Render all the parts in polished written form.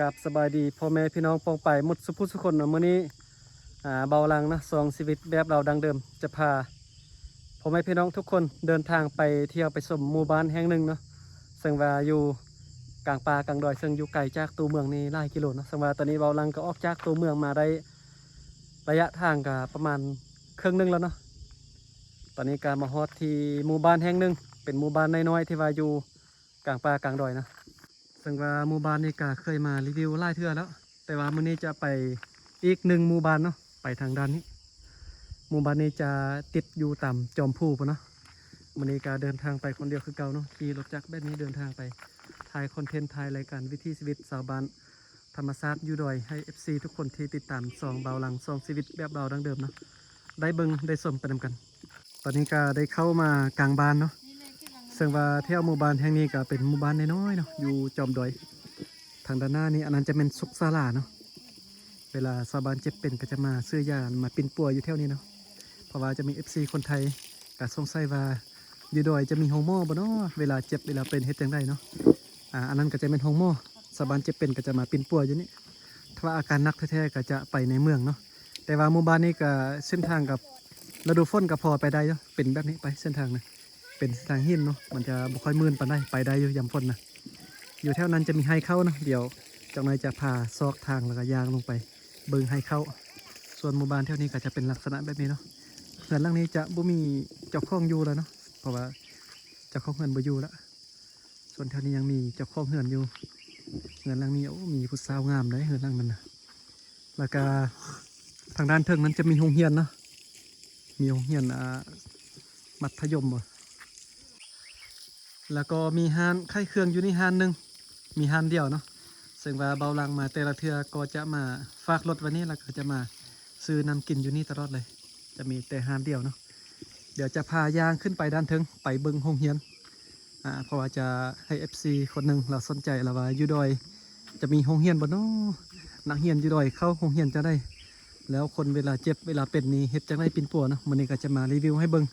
กับสบายดีพ่อแม่พี่น้องปองไปหมดสุภุสุคนเนาะมื้อนี้เบาลังนะสองชีวิตแบบเราดังเดิมจะพาพ่อแม่พี่น้องทุกคนเดินทางไปเที่ยวไปชมหมู่บ้านแห่งหนึ่งเนาะซึ่งว่าอยู่กลางป่ากลางดอยซึ่งอยู่ไกลจากตัวเมืองนี่หลายกิโลเนาะซึ่งว่าตอนนี้เบาลังก็ออกจากตัวเมืองมาได้ระยะทางก็ประมาณครึ่งหนึงแล้วเนาะตอนนี้ก็มาฮอดที่หมู่บ้านแห่งหนึ่งเป็นหมู่บ้านน้อยๆที่ว่าอยู่กลางป่ากลางดอยนะ ซึ่งว่าหมู่บ้านนี้ก็เคยมารีวิวหลายเทื่อแล้วแต่ว่ามื้อนี้จะไปอีกหนึ่งหมู่บ้านเนาะไปทางด้านนี้หมู่บ้านนี้จะติดอยู่ต่ำจอมพูปะเนาะมื้อนี้ก็เดินทางไปคนเดียวคือเก่าเนาะขี่รถจักรแบบนี้เดินทางไปถ่ายคอนเทนต์ถ่ายรายการวิถีชีวิตชาวบ้านธรรมชาติอยู่ดอยให้ FC ทุกคนที่ติดตามซองเบาหลังซองชีวิตแบบเบาดังเดิมเนาะได้เบิ่งได้ชมไปนำกันตอนนี้ก็ได้เข้ามากลางบ้านเนาะซึ่งว่าเที่ยวหมู่บ้านแห่งนี้ก็เป็นหมู่บ้านน้อยๆเนาะอยู่จอมดอย ทางด้านหน้านี้อันนั้นจะเป็นสุกศาลาเนาะเวลาชาวบ้านเจ็บเป็นก็จะมาซื้อยามาปิ่นปัวอยู่แถวนี้เนาะเพราะว่าจะมี FC คนไทยก็สงสัยว่าอยู่ดอยจะมีห้องหมอบ่เนาะเวลาเจ็บเวลาเป็นเฮ็ดจังไดเนาะอันนั้นก็จะเป็นห้องหมอชาวบ้านเจ็บเป็นก็จะมาปิ่นปัวอยู่นี่ถ้าว่าอาการหนักแท้ๆก็จะไปในเมืองเนาะแต่ว่าหมู่บ้านนี้ก็เส้นทางกับฤดูฝนก็พอไปได้เนาะเป็นแบบนี้ไปเส้นทางนะเป็นเส้นทางหินเนาะมันจะบ่ค่อยมื่นปานใดไปได้อยู่ยามฝนนะ อยู่แถวนั้นจะมีไฮเข้านะเดี๋ยวจากนั้นจะพาซอกทางแล้วก็ยางลงไปเบิ่งไฮเข้าส่วนหมู่บ้านแถวนี้ก็จะเป็นลักษณะแบบนี้เนาะเรือนหลังนี้จะบ่มีเจ้าของอยู่แล้วเนาะเพราะว่าเจ้าของเรือนบ่อยู่แล้วส่วนแถวนี้ยังมีเจ้าของเรือนอยู่เรือนหลังนี้โอ้มีผู้สาวงามเลยเรือนหลังนั้นนะแล้วก็ทางด้านเทิงนั้นจะมีโรงเรียนเนาะมีโรงเรียนมัธยมบ่แล้วก็มีห้านขายเครื่องอยู่นี่ห้านหนึ่ง มีฮันเดียวเนาะซึ่งว่าเบาลังมาแต่ละเทือก็จะมาฝากรถวันนี้แล้วก็จะมาซื้อนำกินอยู่นี่ตลอดเลย จะมีแต่ฮันเดียวเนาะเดี๋ยวจะพายางขึ้นไปด้านเทิงไปเบิงโรงเรียนเพราะว่าจะให้ FC คนหนึ่งเราสนใจเราว่าอยู่ดอยจะมีโรงเรียนบ่เนาะนักเรียนอยู่ดอยเข้าโรงเรียนจะได้ แล้วคนเวลาเจ็บเวลาเป็นนี่เฮ็ดจังไดปิ่นปัวเนาะมื้อนี้ก็จะมารีวิวให้เบิง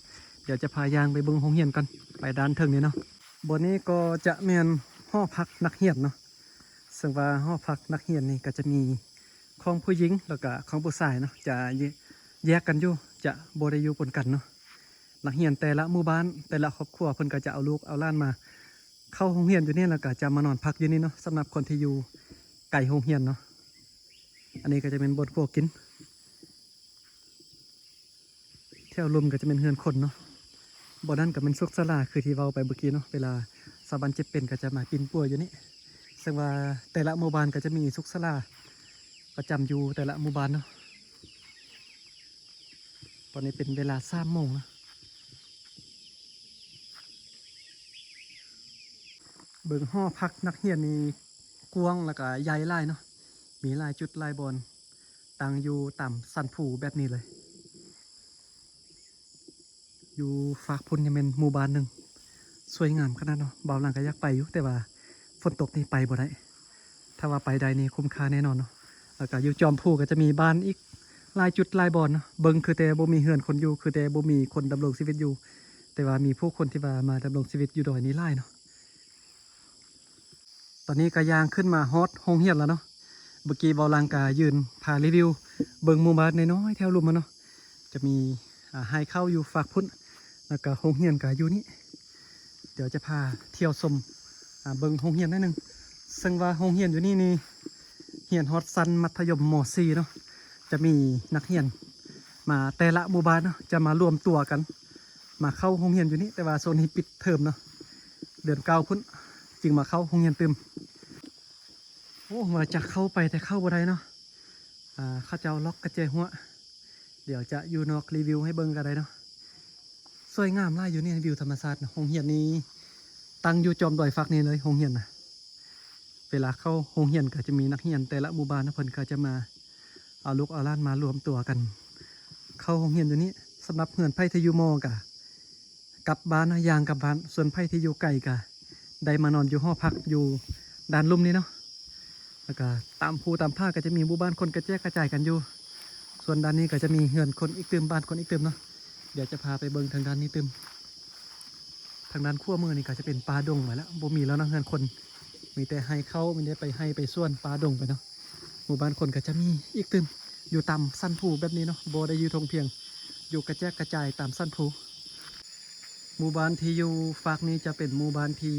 เดี๋ยวจะพายางไปเบิงโรงเรียนกันไปด้านเทิงนี่เนาะบนนี้ก็จะแม่นหอพักนักเรียนเนาะ ซึ่งว่าหอพักนักเรียนนี่ก็จะมีของผู้หญิงแล้วก็ของผู้ชายเนาะจะแยกกันอยู่จะบ่ได้อยู่ปนกันเนาะนักเรียนแต่ละหมู่บ้านแต่ละครอบครัวเพิ่นก็จะเอาลูกเอาหลานมาเข้าโรงเรียนอยู่นี่แล้วก็จะมานอนพักอยู่นี่เนาะสำหรับคนที่อยู่ไกลโรงเรียนเนาะอันนี้ก็จะเป็นบทพวกกินแถวลมก็จะเป็นเฮือนคนเนาะบ่นั้นก็เป็นสุขศาลาคือที่เว้าไปเมื่อกี้เนาะเวลาชาวบ้านเจ็บเป็นก็จะมาปิ่นป่วยอยู่นี่ ซึ่งว่าแต่ละหมู่บ้านก็จะมีสุขศาลาประจำอยู่แต่ละหมู่บ้านเนาะตอนนี้เป็นเวลา3 โมงนะเบิ่งหอพักนักเรียนนี่กว้างแล้วก็ใหญ่หลายเนาะมีหลายจุดหลายบอนตั้งอยู่ต่ำสันผูแบบนี้เลยอยู่ฝากพุ่นยังเป็นหมู่บ้านหนึ่งสวยงามขนาดเนาะเบาหลังก็อยากไปอยู่แต่ว่าฝนตกนี่ไปบ่ได้ถ้าว่าไปได้นี่คุ้มค่าแน่นอนเนาะแล้วก็อยู่จอมพูก็จะมีบ้านอีกหลายจุดหลายบอนเนาะเบิ่งคือแต่บ่มีเฮือนคนอยู่คือแต่บ่มีคนดำรงชีวิตอยู่แต่ว่ามีผู้คนที่ว่ามาดำรงชีวิตอยู่ดอยนี้หลายเนาะตอนนี้ก็ย่างขึ้นมาฮอดโรงเรียนแล้วเนาะเมื่อกี้เบาหลังก็ยืนพารีวิวเบิ่งหมู่บ้านน้อยๆแถวลุ่มมันเนาะจะมีให้เข้าอยู่ฝากพุ่นแล้วก็โรงเรียนก็อยู่นี่เดี๋ยวจะพาเที่ยวชมเบิ่งโรงเรียนนิดนึงซึ่งว่าโรงเรียนอยู่นี่เรียนฮอดซันมัธยมม .4 เนาะจะมีนักเรียนมาแต่ละหมู่บ้านเนาะจะมารวมตัวกันมาเข้าโรงเรียนอยู่นี่แต่ว่าโซนนี้ปิดเทอมเนาะเดือน9พุ่นจึงมาเข้าโรงเรียนเต็มโอ้มาจะเข้าไปแต่เข้าบ่ได้เนาะเขาจะเอาล็อกกระเจหัวเดี๋ยวจะอยู่นอกรีวิวให้เบิ่งกันได้เนาะสวยงามล่าอยู่นี่วิวธรรมชาติโรงเรียนนี้ตั้งอยู่จอมดอยฟักนี่เลยโรงเรียนนะเวลาเข้าโรงเรียนก็จะมีนักเรียนแต่ละหมู่บ้านนะเพิ่นก็จะมาเอาลูกเอาหลานมารวมตัวกันเข้าโรงเรียนอยู่นี้สำหรับเพื่อนไผ่ที่อยู่มอกะกลับบ้านนะยางกลับบ้านส่วนไผ่ที่อยู่ไกลกะได้มานอนอยู่ห้อพักอยู่ด้านลุ่มนี้เนาะแล้วก็ตามภูตามผ้าก็จะมีหมู่บ้านคนกระแจกกระจายกันอยู่ส่วนด้านนี้ก็จะมีเฮือนคนอีกเติมบ้านคนอีกเติมเนาะเดี๋ยวจะพาไปเบิ่งทางด้านนี้เติมทางด้านขั้วมือนี่ก็จะเป็นป่าดงไว้แล้วบ่มีแล้วนะเฮือนคน มีแต่ให้เข้ามีแต่ไปให้ไปส่วนปลาดงไปเนาะหมู่บ้านคนก็จะมีอีกตื่นอยู่ตามสั้นภูแบบนี้เนาะโบได้อยู่ทงเพียงอยู่กระแจกกระจายตามสั้นภูหมู่บ้านที่อยู่ฝากนี้จะเป็นหมู่บ้านที่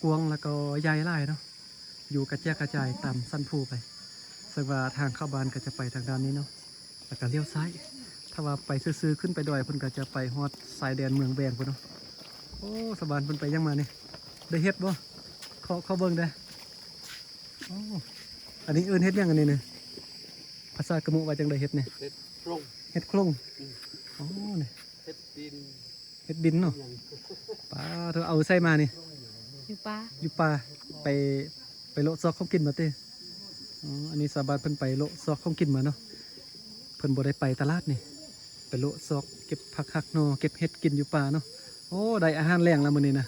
กวางแล้วก็ใหญ่หลายเนาะอยู่กระแจกกระจายตามสั้นภูไปซึ่งว่าทางเข้าบ้านก็จะไปทางด้านนี้เนาะแล้วก็เลี้ยวซ้ายถ้าว่าไปซื้อๆขึ้นไปดอยเพิ่นก็จะไปฮอดสายแดนเมืองแบงพุ่นเนาะโอ้สบานเพิ่นไปยังมานี่ได้เฮ็ดบ่เขาเบิ่งได้โอ้อันนี้เอิ้นเฮ็ดยังอันนี้เนี่ยภาษากะมุว่าจังไดเฮ็ดเนี่ย เฮ็ดโครง เฮ็ดโครงโอ้นี่ เฮ็ดดิน เฮ็ดดินเนาะป้าเธอเอาใส่มานี่ อยู่ป่า อยู่ป่าไปไปโละซอกของกินมาเต้อ๋ออันนี้สาบานเพิ่นไปโละซอกของกินมาเนาะเพิ่นบ่ได้ไปตลาดนี่ไปโละซอกเก็บผักหักหนอเก็บเฮ็ดกินอยู่ป่าเนาะโอ้ได้อาหารแรงแล้วมื้อนี้นะ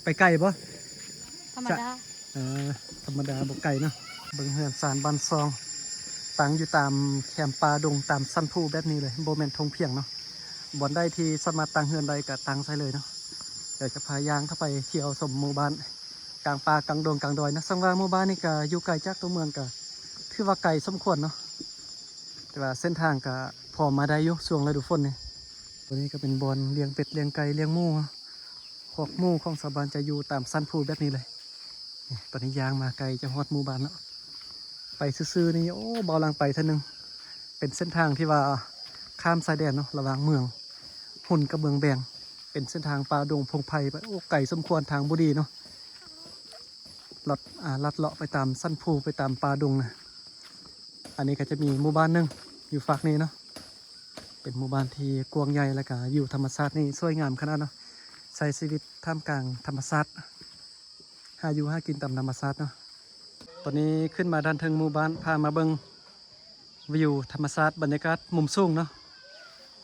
ไปไกลบ่ ธรรมดา เออธรรมดาบ่ไกลเนาะเบิ่งเฮือนสารบ้านซองตั้งอยู่ตามแคมป์ป่าดงตามสันภูแบบนี้เลยบ่แม่นทงเพียงเนาะบ่อนใดที่สามารถตั้งเฮือนใดก็ตั้งใส่เลยเนาะเดี๋ยวจะพายางเข้าไปเที่ยวชมหมู่บ้านกลางป่ากลางดงกลางดอยนะสังว่าหมู่บ้านนี่ก็อยู่ไกลจากตัวเมืองก็ถือว่าไกลสมควรเนาะแต่ว่าเส้นทางก็พอมาได้อยู่ช่วงฤดูฝนนี่ตัวนี้ก็เป็นบ่อนเลี้ยงเป็ดเลี้ยงไก่เลี้ยงหมูคอกหมูของชาวบ้านจะอยู่ตามสันภูแบบนี้เลยนี่ตอนนี้ยางมาไกลจะฮอดหมู่บ้านแล้วไปซื่อๆนี่โอ้เบาลังไปเท่านึงเป็นเส้นทางที่ว่าข้ามชายแดนเนาะระหว่างเมืองหุ่นกับเมืองแบงเป็นเส้นทางป่าดงพงไพ่ไปโอ้ไก่สมควรทางบุรีเนาะลัดเลาะไปตามสั้นภูไปตามป่าดงนะอันนี้ก็จะมีหมู่บ้านหนึงอยู่ฝั่งนี้เนาะเป็นหมู่บ้านที่กว้างใหญ่แล้วก็อยู่ธรรมชาตินี่สวยงามขนาดเนาะใช้ชีวิตท่ามกลางธรรมชาติหาอยู่หากินตามธรรมชาติเนาะตอนนี้ขึ้นมาด้านเทิงหมู่บ้านพามาเบิ่งวิวธรรมชาติบรรยากาศมุมสูงเนาะ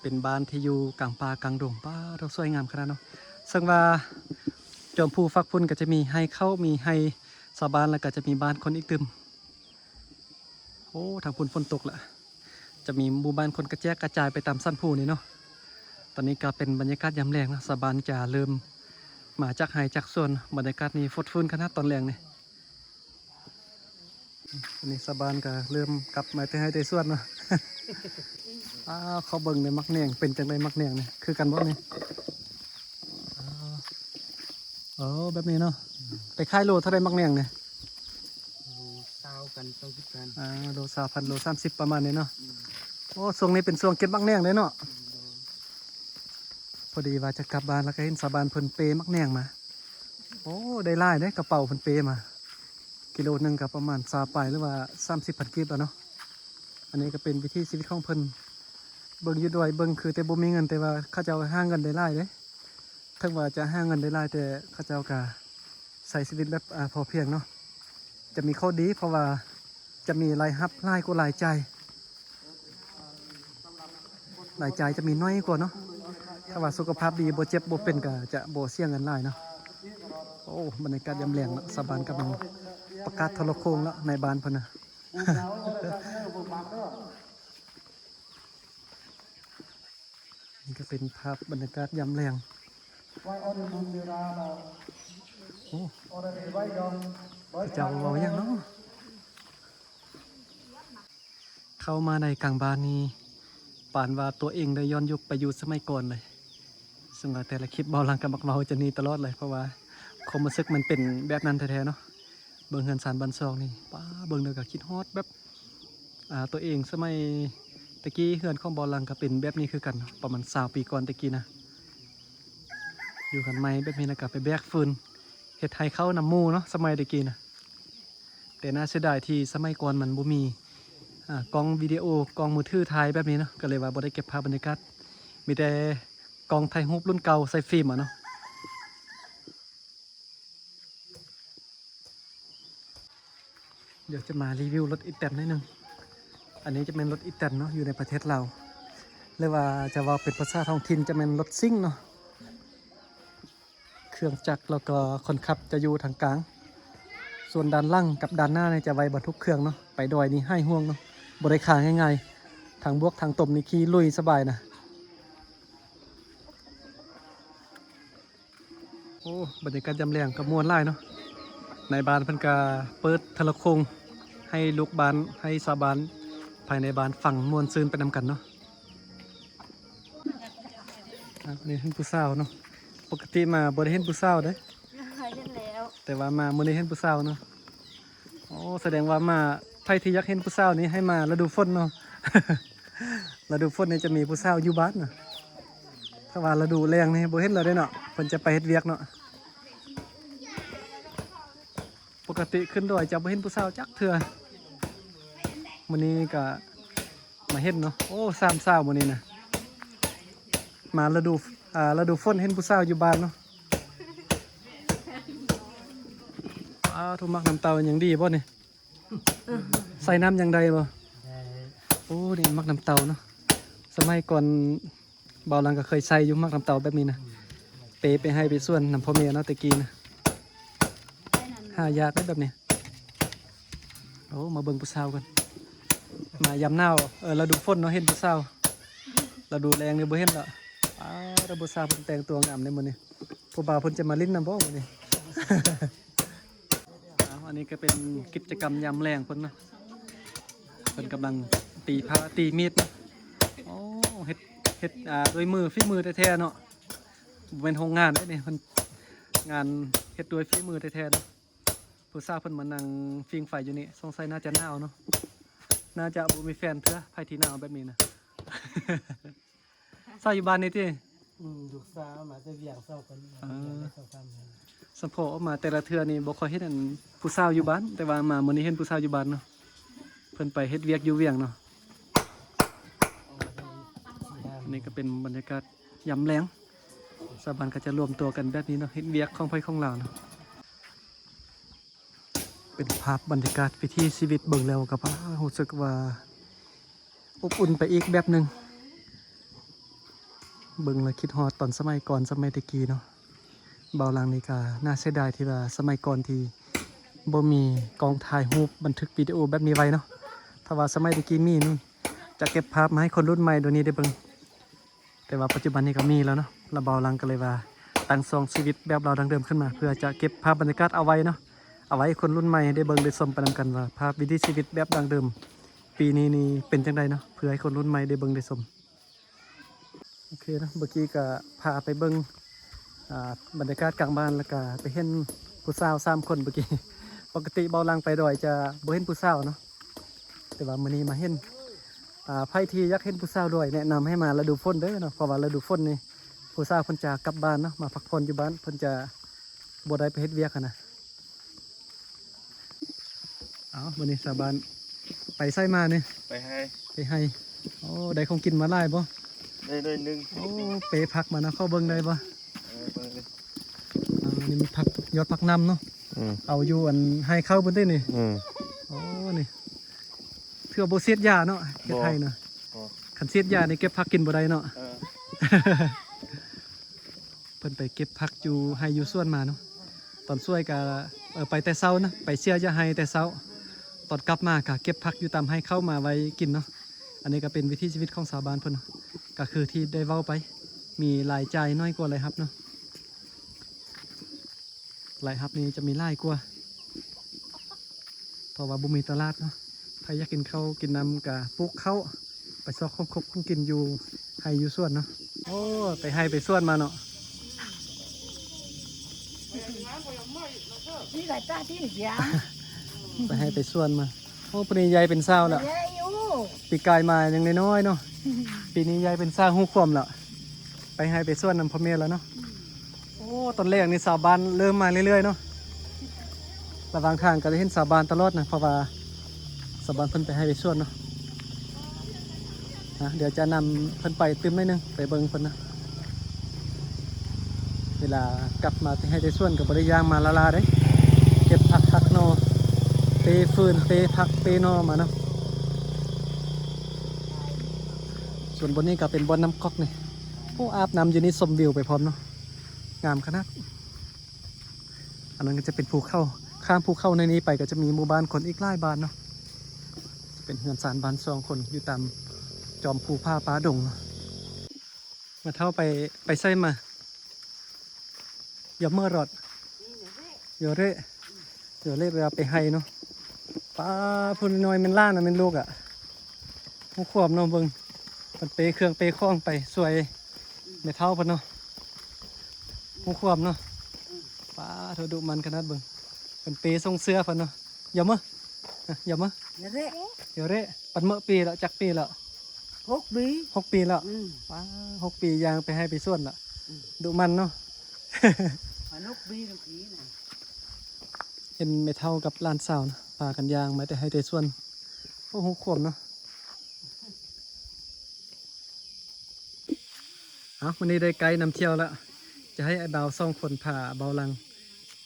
เป็นบ้านที่อยู่กลางป่ากลางดงป่าเราสวยงามขนาดเนาะซึ่งว่าจอมภูฟักพุ่นก็จะมีให้เข้ามีให้ชาวบ้านแล้วก็จะมีบ้านคนอีกตึมโอ้ทางพุ่นฝนตกละจะมีหมู่บ้านคนกระแจกกระจายไปตามสั้นภูนี่เนาะตอนนี้ก็เป็นบรรยากาศยามแรงนะชาวบ้านจะเริ่มมาจากไฮจากส่วนบรรยากาศนี้ฟดฟื้นขนาดตอนแรงนี่อันนี้ชาวบ้านก็เริ่มกลับมาแต่ให้แต่ส่วนเนาะ อ้าวเขาเบิ่งในมักแหนงเป็นจังไดมักแหนงนี่คือกันบ่นี่อ้าวอ๋อแบบนี้เนาะไปขายโลเท่าไรมักแหนงเนี่ย ดูเศร้ากันต้องคิดกัน โล20,000โล30ประมาณนี้เนาะโอ้ช่วงนี้เป็นช่วงเก็บมักแหนงเลยเนาะพอดีว่าจะกลับบ้านแล้วก็เห็นชาวบ้านเพิ่นเปมักแหนงมาโอ้ได้หลายเด้กระเป๋าเพิ่นเปมากิโลหนึงก็ประมาณ20ปลายหรือว่า30,000กีบแล้วเนาะอันนี้ก็เป็นวิถีชีวิตของเพิ่นเบิ่งอยู่ด้วยเบิ่งคือแต่บ่มีเงินแต่ว่าเขาเจ้าหาเงินได้หลายเด้ถึงว่าจะหาเงินได้หลายแต่เขาเจ้าก็ใช้ชีวิตแบบพอเพียงเนาะจะมีข้อดีเพราะว่าจะมีรายรับหลายกว่ารายจ่ายรายจ่ายจะมีน้อยกว่าเนาะถ้าว่าสุขภาพดีบ่เจ็บบ่เป็นก็จะบ่เสี่ยงเงินหลายเนาะโอ้บรรยากาศยามแลงแล้วสบานกำลังประกาศโทรโข่งแล้วในบ้านเพิ่นน่ะ นี่ก็เป็นภาพบรรยากาศยามแรงโอ้เจ้าเอาอย่างเนาะเข้ามาในกลางบ้านนี้ปานว่าตัวเองได้ย้อนยุคไปอยู่สมัยก่อนเลยซึ่งว่าแต่ละคลิปเบาลังกับมักเมาจะหนีตลอดเลยเพราะว่าความรู้สึกมันเป็นแบบนั้นแท้ๆเนาะเบิ่งเฮือนสารบันซองนี่ป้าเบิ่งเด้อก็คิดฮอดแบบตัวเองสมัยตะกี้เฮือนของเบาลังก็เป็นแบบนี้คือกันเนาะประมาณ20 ปีก่อนตะกี้นะอยู่กันใหม่แบบนี้แล้วก็ไปแบกฟืนเฮ็ดให้เข้านำหมู่เนาะสมัยตะกี้นะแต่น่าเสียดายที่สมัยก่อนมันบ่มีกล้องวิดีโอกล้องมือถือถ่ายแบบนี้เนาะก็เลยว่าบ่ได้เก็บภาพบรรยากาศมีแต่กล้องถ่ายรูปรุ่นเก่าใส่ฟิล์มเนาะเดี๋ยวจะมารีวิวรถอีแตนนิดนึงอันนี้จะเป็นรถอีแตนเนาะอยู่ในประเทศเราเรียกว่าจะว่าเป็นภาษาท้องถิ่นจะเป็นรถซิ่งเนาะเครื่องจักรแล้วก็คนขับจะอยู่ทางกลางส่วนด้านล่างกับด้านหน้าเนี่ยจะไว้บรรทุกเครื่องเนาะไปดอยนี่ให้ห่วงเนาะบริการง่ายๆทางบวกทางตมนี่ขี่ลุยสบายนะโอ้บรรยากาศยามแรงกับมวลไล่เนาะ ในบ้านเพิ่นก็เปิดโทรโคงให้ลูกบ้านให้ชาวบ้านภายในบ้านฟังม่วนซื่นไปนำกันเนาะอันนี้เห็นผู้สาวเนาะปกติมาบ่ได้เห็นผู้สาวเด้ เล่นแล้ว แต่ว่ามามื้อนี้เห็นผู้สาวเนาะโอ้แสดงว่ามาไผที่อยากเห็นผู้สาวนี้ให้มาฤดูฝนเนาะ ฤดูฝนนี่จะมีผู้สาวอยู่บ้านน่ะถ้าว่าฤดูแล้งนี่บ่เห็นแล้วเด้เนาะเพิ่นจะไปเฮ็ดเวียกเนาะปกติขึ้นดอยจะบ่เห็นผู้สาวจักเทื่อมื้อนี้ก็มาเห็นเนาะโอ้สามสาวมื้อนี้นะมาฤดูฝนเห็นผู้สาวอยู่บ้านเนาะทุมักน้ำเต้าอย่างดีบ่นี่ใส่น้ำอย่างใดบ่โอ้นี่มักน้ำเต้าเนาะสมัยก่อนบ่าวหลังก็เคยใส่อยู่มักน้ำเต้าแบบนี้นะไปให้ไปส่วนน้ำพ่อแม่เนาะตะกี้นะหายากได้แบบนี้โอ้มาเบิ่งผู้สาวกันมายามหนาวฤดูฝนเนาะเห็นผู้สาวฤดูแล้งนี่บ่เห็นละฤดูสาวเพิ่นแต่งตัวงามในมื้อนี้ผู้บ่าวเพิ่นจะมาลิ้นน้ำบ่มื้อนี้ อันนี้ก็เป็นกิจกรรมยามแรงเพิ่นนะเพิ่นกำลังตีผ้าตีมีดนะโอ้เฮ็ดด้วยมือฝีมือแท้ๆเนาะเป็นโรงงานได้นี่เพิ่นงานเฮ็ดด้วยฝีมือแท้ๆเนาะผู้สาวเพิ่นมานั่งฟิงไฟอยู่นี่สงสัยน่าจะหนาวเนาะน่าจะบ่มีแฟนเถื่อไผที่หนาวแบบนี้นะ สาวอยู่บ้านนี่ติ ลูกสาวมาจะเวียงเศร้ากันเศร้ากัน สมโภออกมาแต่ละเทื่อนี่บ่ค่อยเห็นอันผู้สาวอยู่บ้านแต่ว่ามามื้อนี้เห็นผู้สาวอยู่บ้านเนาะเพิ่นไปเฮ็ดเวียกอยู่เวียงเนาะนี่ก็เป็นบรรยากาศยามแลงชาวบ้านก็จะรวมตัวกันแบบนี้เนาะเฮ็ดเวียกของไผของเราเนาะเป็นภาพบรรยากาศวิถีชีวิตเบิ่งแล้วก็รู้สึกว่าอบอุ่นไปอีกแบบหนึงเบิ่งแล้วคิดฮอดตอนสมัยก่อนสมัยตะกี้เนาะบ่าวหลังนี่ก็น่าเสียดายที่ว่าสมัยก่อนที่บ่มีกล้องถ่ายรูปบันทึกวิดีโอแบบนี้ไว้เนาะถ้าว่าสมัยตะกี้มีนู่นจะเก็บภาพมาให้คนรุ่นใหม่เดี๋ยวนี้ได้เบิ่งแต่ว่าปัจจุบันนี้ก็มีแล้วเนาะแล้วบ่าวหลังก็เลยว่าตั้งซองชีวิตแบบเราดังเดิมขึ้นมา เพื่อจะเก็บภาพบรรยากาศเอาไว้เนาะเอาไว้ให้คนรุ่นใหม่ได้เบิ่งได้ชมไปนำกันว่าภาพวิถีชีวิตแบบดังเดิมปีนี้นี่เป็นจังไดเนาะเพื่อให้คนรุ่นใหม่ได้เบิ่งได้ชมโอเคนะเมื่อกี้ก็พาไปเบิ่งบรรยากาศกลางบ้านแล้วก็ไปเห็นผู้สาว3 คนเมื่อกี้ ปกติเบาลังไปดอยจะบ่เห็นผู้สาวเนาะแต่ว่ามื้อนี้มาเห็นไผที่อยากเห็นผู้สาวด้วยแนะนำให้มาฤดูฝนเด้อเนาะเพราะว่าฤดูฝนนี่ผู้สาวเพิ่นจะกลับบ้านเนาะมาพักผ่อนอยู่บ้านเพิ่นจะบ่ได้ไปเฮ็ดเวียกนะมื้อนี้ชาวบ้านไปไสมานี่ ไปให้ ไปให้โอ้ได้ของกินมาหลายบ่ ได้ด้วยหนึ่ง โอ้เปผักมานะเข้าเบิ่งได้บ่ เปิดเลย นี่มันผักยอดผักนำเนาะเอาอยู่อันให้เข้าบนได้นี่โอ้นี่เถื่อโบเสียดยาเนาะเฮ็ดไทยเนาะคันเสียดยานี่เก็บผักกินบ่ได้เนาะ เพิ่นไปเก็บผักอยู่ให้อยู่สวนมาเนาะตอนช่วยก็ไปแต่เช้านะไปเชี่ยจะให้แต่เช้าตอนกลับมาก็เก็บผักอยู่ตามให้เข้ามาไว้กินเนาะอันนี้ก็เป็นวิถีชีวิตของชาวบ้านเพิ่นเนาะก็คือที่ได้เว้าไปมีรายจ่ายน้อยกว่ารายรับเนาะรายรับนี้จะมีรายกว่าเพราะว่าบุมีตลาดเนาะใครอยากกินข้าวกินน้ำกับปลูกข้าวไปซอกครบๆคงกินอยู่ให้อยู่ส่วนเนาะโอ้ไปให้ไปส่วนมาเนาะ นี่หลายตาที่เสียง ไปให้ไปส่วนมาโอ้ปีนี้ยายเป็นเศร้าแล้ว เยอะอยู่ ปีกายมายังน้อยๆเนาะปีนี้ยายเป็นเศร้าหูควมแล้วไปให้ไปส่วนนำพ่อแม่แล้วเนาะโอ้ตอนแรกนี่สาวบ้านเริ่มมาเรื่อยๆเนาะระหว่างทางก็ได้เห็นสาวบ้านตลอดนะเพราะว่าสาวบ้านเพิ่นไปให้ไปส่วนเนาะเดี๋ยวจะนำเพิ่นไปตื้มหน่อยนึงไปเบิ่งเพิ่นนะเวลากลับมาให้ไปส่วนกับบริยางมาละลาได้เก็บผักหักนอเปฟืนเปผักเปนอมาเนาะส่วนบนนี้ก็เป็นบนน้ำก๊อกนี่ผู้อาบน้ำอยู่นี่ชมวิวไปพร้อมเนาะงามขนาดอันนั้นก็จะเป็นภูเขาข้ามภูเขาในนี้ไปก็จะมีหมู่บ้านคนอีกหลายบ้านเนาะจะเป็นเฮือนสานบ้าน2 คนอยู่ตามจอมภูผ้าป้าดงเนาะมาเท่าไปใส่มาอย่าเมื่อรอดอย่าเร่ เดี๋ยวเล่เวลาไปให้เนาะป้าพูนน้อยมันล่านะมันลูกอ่ะหูขวบเนาะเบิ่งมันเปเครื่องเปข้องไปสวยไม่เท่าพันเนาะหูขวบเนาะป้าเธอดุมันขนาดเบิ่งมันเปทรงเสื้อพันเนาะอย่ามาอย่ามา นี่แหละ เดี๋ยวเร่ปันเมื่อปีแล้วจักปีแล้ว 6 ปี 6 ปีแล้ว Ừ. ป้า6 ปียางไปให้ไปส่วนละดุมันเนาะ Mà 6 ปีนึงปีน่ะ เห็นไม่เท่ากับลานสาวนะปลากันยางมาแต่ให้แต่ส่วนโอ้โหขวบเนาะเอาวันนี้ได้ไกด์นำเที่ยวแล้วจะให้ไอ้เบาส่องคนผ่าเบาลัง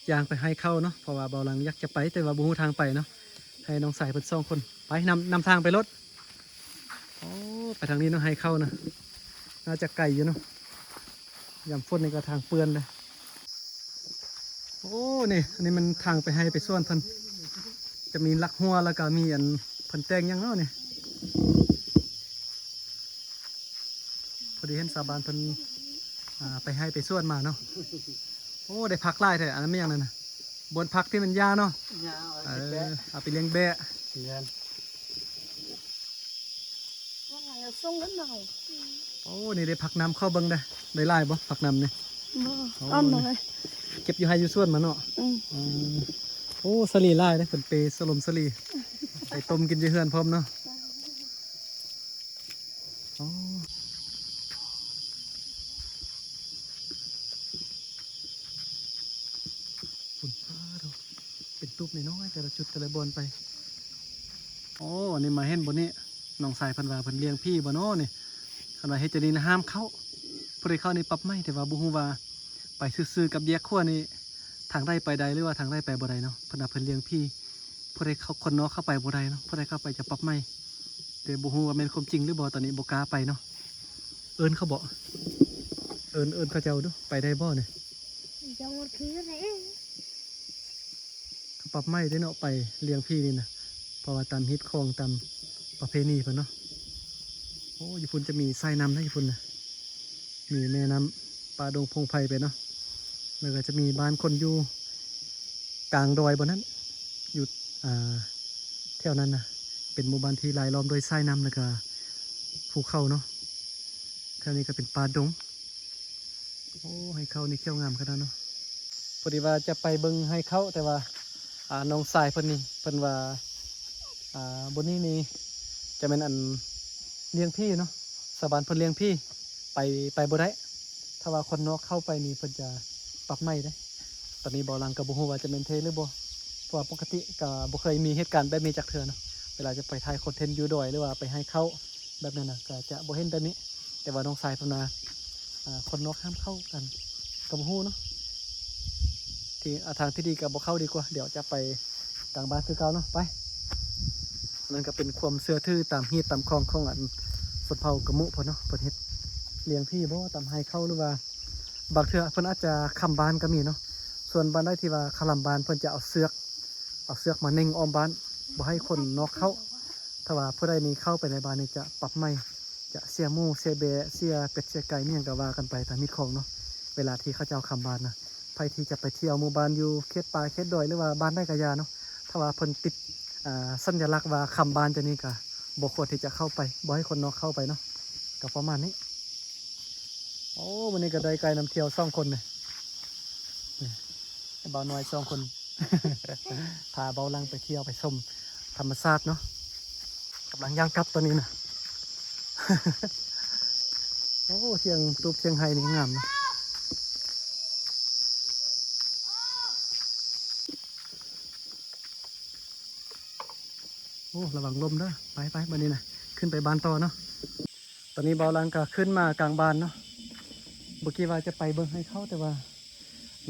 ยางไปให้เข้าเนาะเพราะว่าเบาลังอยากจะไปแต่ว่าบูฮูทางไปเนาะให้น้องสายเพิ่นส่องคนไปนำทางไปรถโอ้ไปทางนี้เนาะให้เข้านะน่าจะไกลอยู่เนาะยามฝนในกระทางเปื้อนเลยโอ้นี่อันนี้มันทางไปให้ไปส่วนเพิ่นจะมีลักหัวแล้วก็มีอันเพิ่นแต่งหยังเนาะนี่พอดีเห็นสาบานเพิ่นไปให้ไปส่วนมาเนาะโอ้ได้พักไล่แท้อันนั้นไม่ยังนั่นนะบนพักที่มันยาเนาะ Nhà เอาไปเลี้ยงแบะ Tiền ว่าไงเอาส่งกันหน่อย โอ้นี่ได้พักน้ำเข้าเบิ้งได้ไล่บ่พักน้ำนี่ อ้อนหน่อย เก็บอยู่ให้อยู่ส่วนมาเนาะ อืม อืมโอ้สลีไล่ได้ผลเปสลมสลีไปต้มกินอยู่เฮือนพร้อมเนาะโอ้ฝุ่นฟ้าดูเป็นตุบน้อยๆแต่ละจุดแต่ละบอนไปโอ้อันนี้มาเห็นบนนี้น้องสายเพันว่าเพันเลี้ยงพี่บ่เนาะนี่คันว่าเฮ็ดจะดีนะห้ามเข้าผู้ใดเข้านี่ปรับไม่แต่ว่าบ่ฮู้ว่าไปซื่อๆกับแยกขั้วนี่ทางได้ไปใดหรือว่าทางได้ไปบ่ได้เนาะเพิ่นว่าเพิ่นเลี้ยงพี่ผู้ใดเข้าคนเนาะเข้าไปบ่ได้เนาะผู้ใดเข้าไปจะปรับไม่แต่บ่ฮู้ว่าแม่นความจริงหรือบ่ตอนนี้บ่กล้าไปเนาะเอิ้นเขาบ่เอิ้นเขาเจ้าดูไปได้บ่เนี่ย จะหมดคืนเลย เขาปรับไม่ได้เนาะไปเลี้ยงพี่นี่นะเพราะว่าตามฮิตของตามประเพณีเพิ่นเนาะโอ้ญี่ปุ่นจะมีทรายน้ำนะญี่ปุ่นนะมีแม่น้ำปลาดงพงไผ่ไปเนาะแล้วก็จะมีบ้านคนอยู่กลางดอยบนนั้นอยู่แถวนั้นนะเป็นหมู่บ้านที่รายล้อมด้วยทรายน้ำแล้วก็ภูเขาเนาะแถวนี้ก็เป็นป่าดงโอ้ให้เขานี่เขี้ยวงามขนาดเนาะพอดีว่าจะไปเบิ่งให้เขาแต่ว่าน้องสายเพิ่นนี่เพิ่นว่าบนนี้นี่จะเป็นอันเลี้ยงพี่เนาะสาบานเพิ่นเลี้ยงพี่ไปบ่ได้ถ้าว่าคนนอกเข้าไปนี่เพิ่นจะปรับไม่ได้ตอนนี้บ่ลังกับบ่ฮู้ว่าจะเป็นเทหรือบ่เพราะว่าปกติก็บ่เคยมีเหตุการณ์แบบนี้จากเทื่อเนาะเวลาจะไปถ่ายคอนเทนต์อยู่ดอยหรือว่าไปให้เข้าแบบนั้นน่ะก็จะบ่เห็นแบบนี้ แต่ว่าน้องสายเพิ่นว่าคนนอกห้ามเข้ากันกับบ่ฮู้เนาะที่ทางที่ดีก็บ่เข้าดีกว่าเดี๋ยวจะไปกลางบ้านคือเก่าเนาะไปนั่นก็เป็นความเชื่อถือตามฮีตตามคลองของอันฝนเผากระมุเพิ่นเนาะเพิ่นเฮ็ดเลี้ยงพี่บ่ตามให้เข้าหรือว่าบางเทื่อเพิ่นอาจจะค้ำบ้านก็มีเนาะส่วนบ้านใดที่ว่าคลำบ้านเพิ่นจะเอาเสือกมาเน่งอ้อมบ้านบ่ให้คนนอกเข้าถ้าว่าผู้ใดมีเข้าไปในบ้านนี่จะปรับไม่จะเสียหมูเสียแบะเสียเป็ดเสียไก่เมี่ยงก็ว่ากันไปตามมิตรของเนาะเวลาที่เขาเจ้าค้ำบ้านนะใครที่จะไปเที่ยวหมู่บ้านอยู่เขตป่าเขตดอยหรือว่าบ้านได้กะยาเนาะถ้าว่าเพิ่นติดสัญลักษณ์ว่าค้ำบ้านจะนี่ก็บ่ควรที่จะเข้าไปบ่ให้คนนอกเข้าไปเนาะก็ประมาณนี้โอ้วันนี้ก็ได้ไกลนำเที่ยว2 คนเลยนี่ไอ้บ่าวน้อย2 คน พาเบาลังไปเที่ยวไปชมธรรมชาติเนาะกำลังย่างกลับตัวนี้นะ โอ้เชียงตูบเชียงไฮ้นี่งามนะโอ้ระวังลมเด้อไปบันนี้นะขึ้นไปบานต่อเนาะตอนนี้เบาลังก็ขึ้นมากลางบานเนาะเมื่อกี้ว่าจะไปเบิ่งให้เขาแต่ว่า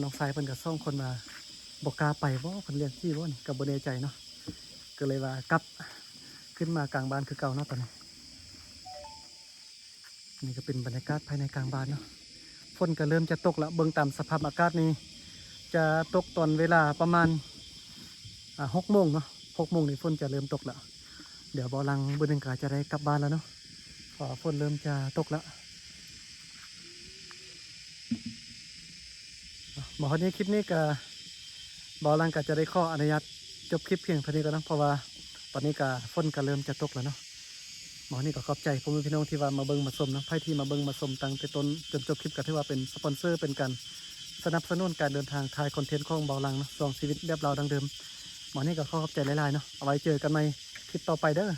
น้องสายเพิ่นกับ2 คนมาบอกกล้าไปบ่เพิ่นเรียกที่บ่นี่กับบ่แน่ใจเนาะก็เลยว่ากลับขึ้นมากลางบานคือเก่าเนาะตอนนี้นี่ก็เป็นบรรยากาศภายในกลางบานเนาะฝนก็เริ่มจะตกแล้วเบิ่งตามสภาพอากาศนี้จะตกตอนเวลาประมาณ6 โมงเนาะ6 โมงนี่ฝนจะเริ่มตกแล้วเดี๋ยวบ่ลังเบิ่งก็จะได้กลับบ้านแล้วเนาะเพราะฝนเริ่มจะตกแล้วบ่ฮอดนี้คลิปนี้ก็ บอลังก็จะได้ข้ออนุญาตจบคลิปเพียงเท่านี้ก็นะเพราะว่าตอนนี้ก็ฝนก็เริ่มจะตกแล้วเนาะหมอนี่ก็ขอบใจพ่อแม่พี่น้องที่ว่ามาเบิ่งมาชมเนาะไพ่ที่มาเบิ่งมาชมตั้งแต่ต้นจนจบคลิปก็ถือว่าเป็นสปอนเซอร์เป็นการสนับสนุนการเดินทางถ่ายคอนเทนต์ของเบาลังเนาะส่องชีวิตแบบเราดังเดิมหมอนี่ก็ขอขอบใจหลายๆเนาะเอาไว้เจอกันใหม่คลิปต่อไปเด้อ